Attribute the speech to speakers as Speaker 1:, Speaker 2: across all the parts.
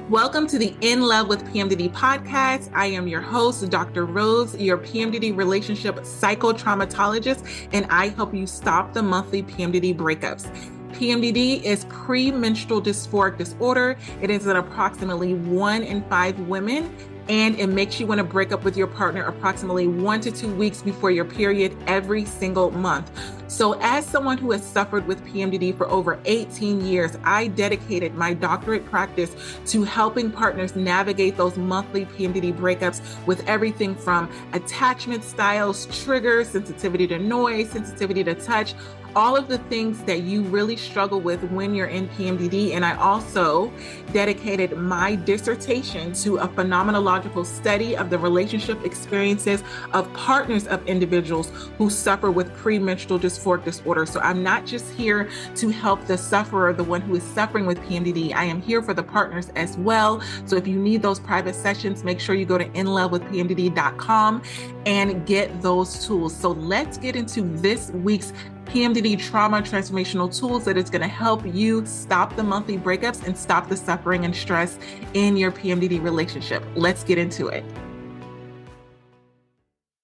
Speaker 1: Welcome to the In Love with PMDD podcast. I am your host, Dr. Rose, your PMDD relationship psychotraumatologist, and I help you stop the monthly PMDD breakups. PMDD is premenstrual dysphoric disorder. It is in approximately 1 in 5 women, and it makes you want to break up with your partner approximately 1 to 2 weeks before your period every single month. So as someone who has suffered with PMDD for over 18 years, I dedicated my doctorate practice to helping partners navigate those monthly PMDD breakups with everything from attachment styles, triggers, sensitivity to noise, sensitivity to touch, all of the things that you really struggle with when you're in PMDD. And I also dedicated my dissertation to a phenomenological study of the relationship experiences of partners of individuals who suffer with premenstrual dysphoric disorder. So I'm not just here to help the sufferer, the one who is suffering with PMDD. I am here for the partners as well. So if you need those private sessions, make sure you go to inlovewithpmdd.com and get those tools. So let's get into this week's PMDD trauma transformational tools that is going to help you stop the monthly breakups and stop the suffering and stress in your PMDD relationship. Let's get into it.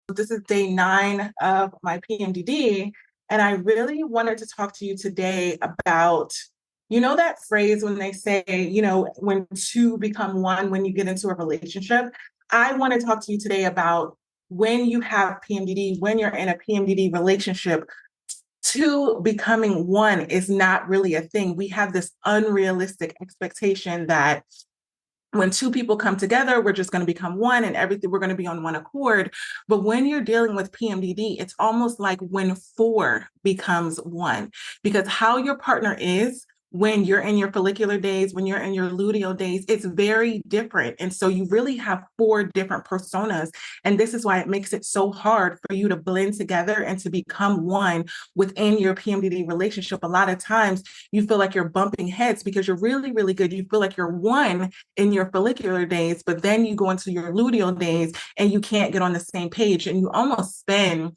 Speaker 1: This is day 9 of my PMDD, and I really wanted to talk to you today about, that phrase when they say, when two become one, when you get into a relationship. I want to talk to you today about when you have PMDD, when you're in a PMDD relationship, two becoming one is not really a thing. We have this unrealistic expectation that when two people come together, we're just going to become one and everything, we're going to be on one accord. But when you're dealing with PMDD, it's almost like when 4 becomes 1, because how your partner is when you're in your follicular days, when you're in your luteal days, it's very different. And so you really have 4 different personas. And this is why it makes it so hard for you to blend together and to become one within your PMDD relationship. A lot of times you feel like you're bumping heads because you're really, really good. You feel like you're one in your follicular days, but then you go into your luteal days and you can't get on the same page. And you almost spend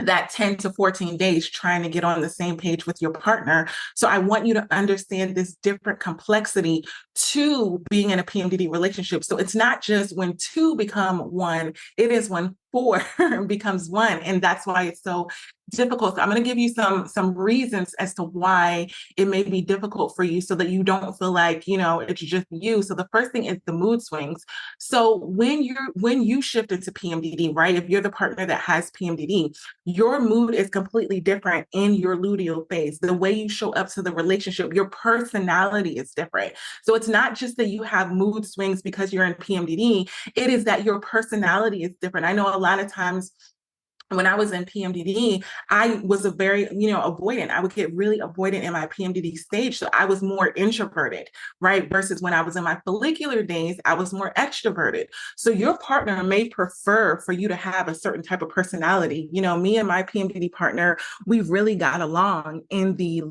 Speaker 1: that 10 to 14 days trying to get on the same page with your partner. So I want you to understand this different complexity to being in a PMDD relationship. So it's not just when 2 become 1, it is when 4 becomes 1. And that's why it's so difficult. So I'm going to give you some reasons as to why it may be difficult for you so that you don't feel like, it's just you. So the first thing is the mood swings. So when you shift into PMDD, right? If you're the partner that has PMDD, your mood is completely different in your luteal phase. The way you show up to the relationship, your personality is different. So it's not just that you have mood swings because you're in PMDD, it is that your personality is different. I know a lot of times when I was in PMDD, I was a very, avoidant. I would get really avoidant in my PMDD stage. So I was more introverted, right? Versus when I was in my follicular days, I was more extroverted. So your partner may prefer for you to have a certain type of personality. Me and my PMDD partner, we really got along in the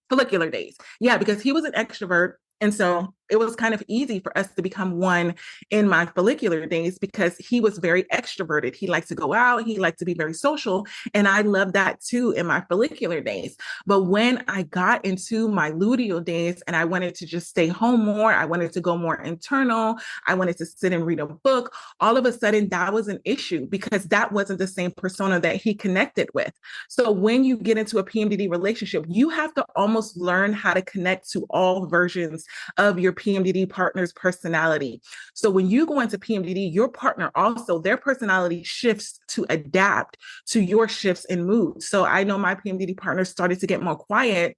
Speaker 1: follicular days. Yeah, because he was an extrovert. And so it was kind of easy for us to become one in my follicular days because he was very extroverted. He liked to go out. He liked to be very social. And I loved that too in my follicular days. But when I got into my luteal days and I wanted to just stay home more, I wanted to go more internal, I wanted to sit and read a book, all of a sudden that was an issue because that wasn't the same persona that he connected with. So when you get into a PMDD relationship, you have to almost learn how to connect to all versions of your PMDD partner's personality. So when you go into PMDD, your partner also, their personality shifts to adapt to your shifts in mood. So I know my PMDD partner started to get more quiet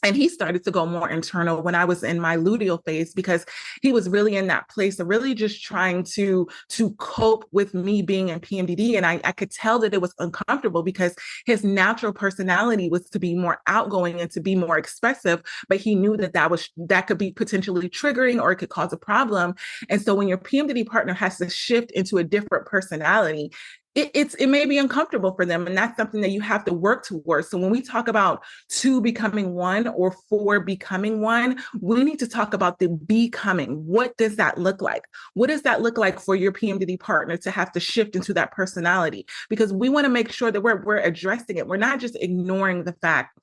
Speaker 1: and he started to go more internal when I was in my luteal phase because he was really in that place of really just trying to cope with me being in PMDD. And I could tell that it was uncomfortable because his natural personality was to be more outgoing and to be more expressive, but he knew that could be potentially triggering or it could cause a problem. And so when your PMDD partner has to shift into a different personality, it may be uncomfortable for them. And that's something that you have to work towards. So when we talk about 2 becoming 1 or 4 becoming 1, we need to talk about the becoming. What does that look like? What does that look like for your PMDD partner to have to shift into that personality? Because we want to make sure that we're addressing it. We're not just ignoring the fact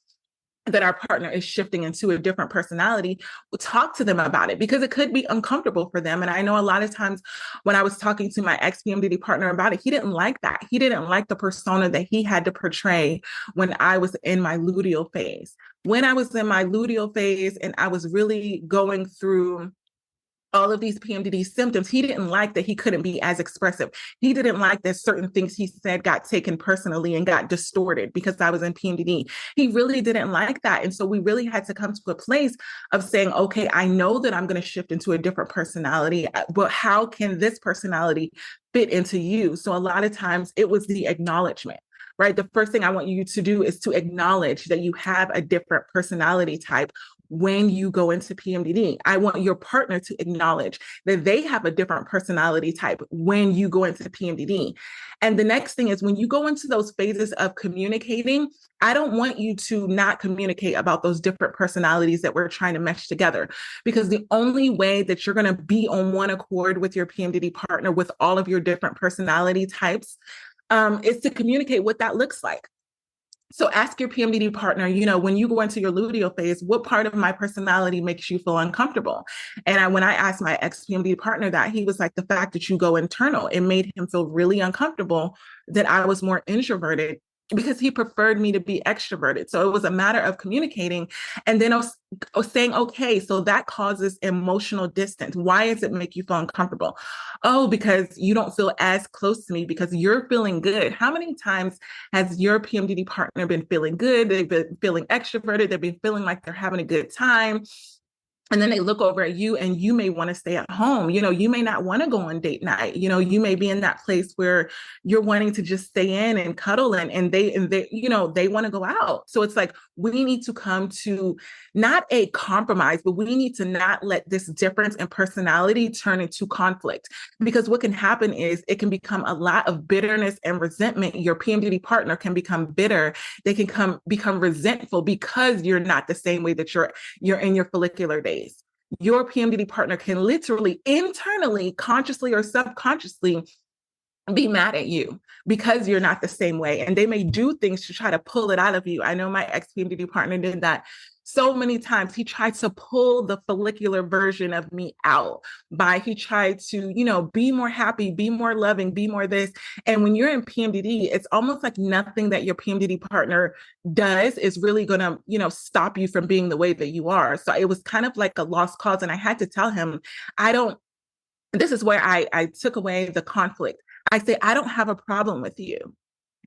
Speaker 1: that our partner is shifting into a different personality, we'll talk to them about it because it could be uncomfortable for them. And I know a lot of times when I was talking to my ex-PMDD partner about it, he didn't like that. He didn't like the persona that he had to portray when I was in my luteal phase. When I was in my luteal phase and I was really going through all of these PMDD symptoms, he didn't like that he couldn't be as expressive. He didn't like that certain things he said got taken personally and got distorted because I was in PMDD. He really didn't like that. And so we really had to come to a place of saying, okay, I know that I'm going to shift into a different personality, but how can this personality fit into you? So a lot of times it was the acknowledgement. Right. The first thing I want you to do is to acknowledge that you have a different personality type when you go into PMDD. I want your partner to acknowledge that they have a different personality type when you go into PMDD. And the next thing is when you go into those phases of communicating, I don't want you to not communicate about those different personalities that we're trying to mesh together, because the only way that you're going to be on one accord with your PMDD partner with all of your different personality types is to communicate what that looks like. So ask your PMDD partner, when you go into your luteal phase, what part of my personality makes you feel uncomfortable? And when I asked my ex-PMDD partner that, he was like, the fact that you go internal, it made him feel really uncomfortable that I was more introverted because he preferred me to be extroverted. So it was a matter of communicating and then saying, okay, so that causes emotional distance. Why does it make you feel uncomfortable? Oh, because you don't feel as close to me because you're feeling good. How many times has your PMDD partner been feeling good? They've been feeling extroverted. They've been feeling like they're having a good time. And then they look over at you and you may want to stay at home. You may not want to go on date night. You may be in that place where you're wanting to just stay in and cuddle and they want to go out. So it's like, we need to come to not a compromise, but we need to not let this difference in personality turn into conflict. Because what can happen is it can become a lot of bitterness and resentment. Your PMDD partner can become bitter. They can become resentful because you're not the same way that you're in your follicular days. Your PMDD partner can literally, internally, consciously or subconsciously be mad at you because you're not the same way. And they may do things to try to pull it out of you. I know my ex-PMDD partner did that so many times. He tried to pull the follicular version of me out he tried to, be more happy, be more loving, be more this. And when you're in PMDD, it's almost like nothing that your PMDD partner does is really going to, stop you from being the way that you are. So it was kind of like a lost cause. And I had to tell him, this is where I took away the conflict. I say, I don't have a problem with you.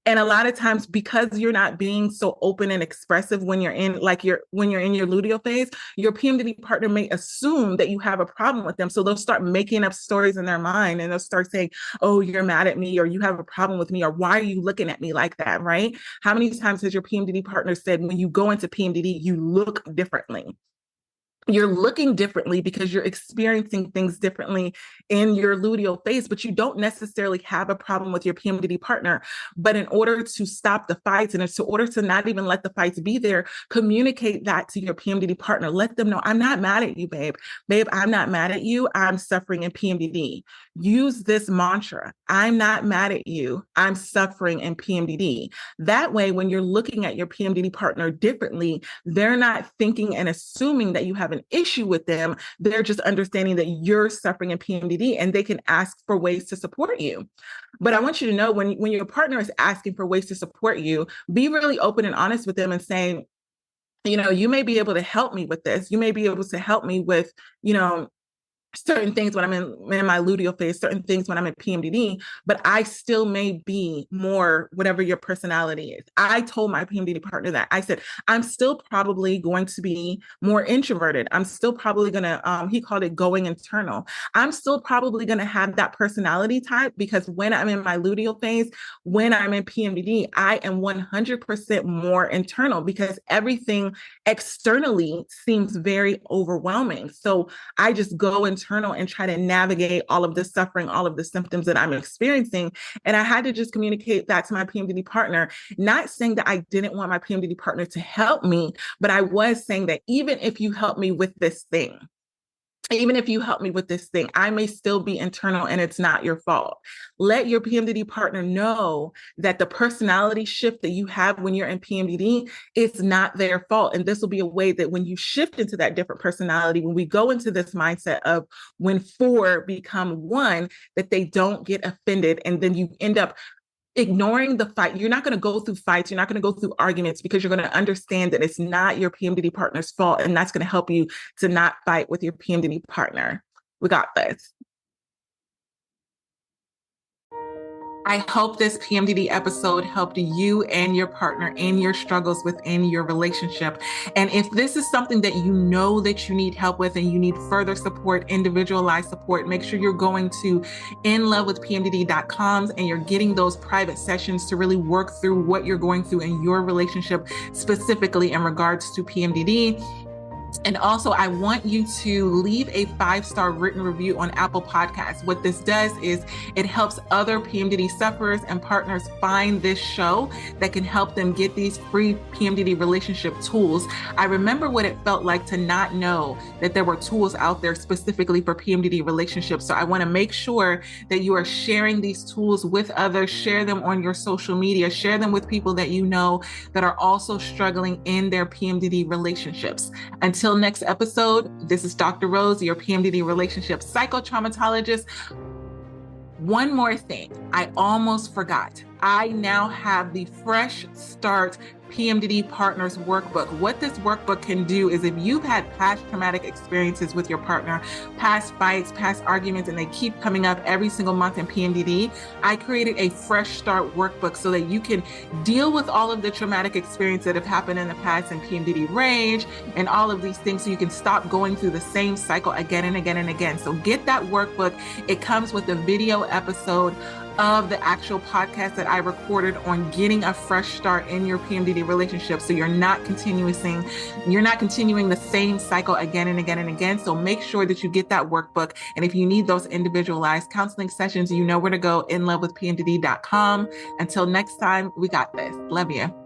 Speaker 1: And a lot of times, because you're not being so open and expressive when you're in your luteal phase, your PMDD partner may assume that you have a problem with them. So they'll start making up stories in their mind and they'll start saying, oh, you're mad at me, or you have a problem with me, or why are you looking at me like that, right? How many times has your PMDD partner said, when you go into PMDD, you look differently? You're looking differently because you're experiencing things differently in your luteal phase, but you don't necessarily have a problem with your PMDD partner. But in order to stop the fights and in order to not even let the fights be there, communicate that to your PMDD partner. Let them know, I'm not mad at you, babe. Babe, I'm not mad at you. I'm suffering in PMDD. Use this mantra. I'm not mad at you. I'm suffering in PMDD. That way, when you're looking at your PMDD partner differently, they're not thinking and assuming that you have an issue with them. They're just understanding that you're suffering in PMDD and they can ask for ways to support you. But I want you to know, when your partner is asking for ways to support you, be really open and honest with them and saying, you may be able to help me with this. You may be able to help me with, certain things when I'm in my luteal phase, certain things when I'm in PMDD, but I still may be more whatever your personality is. I told my PMDD partner that. I said, I'm still probably going to be more introverted. I'm still probably going to, he called it going internal. I'm still probably going to have that personality type because when I'm in my luteal phase, when I'm in PMDD, I am 100% more internal because everything externally seems very overwhelming. So I just go internal and try to navigate all of the suffering, all of the symptoms that I'm experiencing. And I had to just communicate that to my PMDD partner, not saying that I didn't want my PMDD partner to help me, but I was saying that even if you help me with this thing, even if you help me with this thing, I may still be internal and it's not your fault. Let your PMDD partner know that the personality shift that you have when you're in PMDD is not their fault. And this will be a way that when you shift into that different personality, when we go into this mindset of when four become one, that they don't get offended. And then you end up ignoring the fight. You're not going to go through fights. You're not going to go through arguments because you're going to understand that it's not your PMDD partner's fault. And that's going to help you to not fight with your PMDD partner. We got this. I hope this PMDD episode helped you and your partner in your struggles within your relationship. And if this is something that you know that you need help with and you need further support, individualized support, make sure you're going to inlovewithpmdd.com and you're getting those private sessions to really work through what you're going through in your relationship, specifically in regards to PMDD. And also, I want you to leave a 5-star written review on Apple Podcasts. What this does is it helps other PMDD sufferers and partners find this show that can help them get these free PMDD relationship tools. I remember what it felt like to not know that there were tools out there specifically for PMDD relationships. So I want to make sure that you are sharing these tools with others, share them on your social media, share them with people that you know that are also struggling in their PMDD relationships. Until next episode, this is Dr. Rose, your PMDD relationship psychotraumatologist. One more thing, I almost forgot. I now have the Fresh Start PMDD Partners Workbook. What this workbook can do is if you've had past traumatic experiences with your partner, past fights, past arguments, and they keep coming up every single month in PMDD, I created a Fresh Start Workbook so that you can deal with all of the traumatic experiences that have happened in the past in PMDD rage and all of these things so you can stop going through the same cycle again and again and again. So get that workbook. It comes with a video episode of the actual podcast that I recorded on getting a fresh start in your PMDD relationship. So you're not continuing the same cycle again and again and again. So make sure that you get that workbook. And if you need those individualized counseling sessions, you know where to go, inlovewithpmdd.com. Until next time, we got this. Love you.